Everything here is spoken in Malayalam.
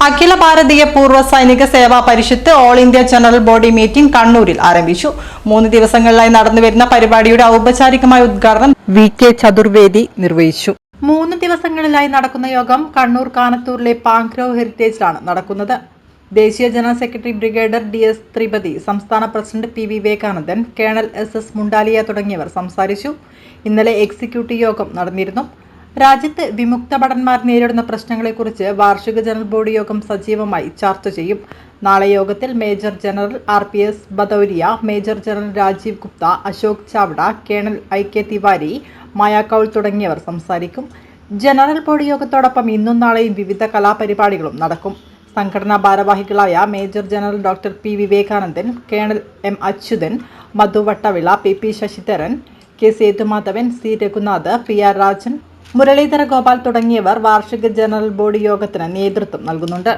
അഖില Bharatiya Poorva Sainik Seva Parishad all India general body meeting കണ്ണൂരിൽ ആരംഭിച്ചു. 3 ദിവസങ്ങളിലായി നടന്നുവരുന്ന പരിപാടിയുടെ ഔപചാരികമായ ഉദ്ഘാടനം വി.കെ. ചതുർവേദി നിർവഹിച്ചു. 3 ദിവസങ്ങളിലായി നടക്കുന്ന യോഗം കണ്ണൂർ കാനത്തൂരിലെ പാങ്ക്രോവ് ഹെറിറ്റേജിലാണ് നടക്കുന്നത്. ദേശീയ general secretary brigadier D.S. Tripathi, സംസ്ഥാന president P. Vivekanandan, colonel S.S. മുണ്ടാലിയ തുടങ്ങിയവർ സംസാരിച്ചു. ഇന്നലെ എക്സിക്യൂട്ടീവ് യോഗം നടന്നിരുന്നു. രാജ്യത്ത് വിമുക്ത ഭടന്മാർ നേരിടുന്ന പ്രശ്നങ്ങളെക്കുറിച്ച് വാർഷിക ജനറൽ ബോഡി യോഗം സജീവമായി ചർച്ച ചെയ്യും. നാളെ യോഗത്തിൽ major general R.P.S. Bhadauria, major general Rajeev Gupta, Ashok Chavda, colonel I.K. Tiwari, Maya Kaul തുടങ്ങിയവർ സംസാരിക്കും. ജനറൽ ബോഡി യോഗത്തോടൊപ്പം ഇന്നും നാളെയും വിവിധ കലാപരിപാടികളും നടക്കും. സംഘടനാ ഭാരവാഹികളായ major general doctor P. Vivekanandan, colonel M. Achuthan, Madhu Vattavila, P. Sasidharan, K. Sethumadhavan, C. Raghunath, P. R. Rajan, Muralidhara Gopal തുടങ്ങിയവർ വാർഷിക ജനറൽ ബോഡി യോഗത്തിന് നേതൃത്വം നൽകുന്നുണ്ട്.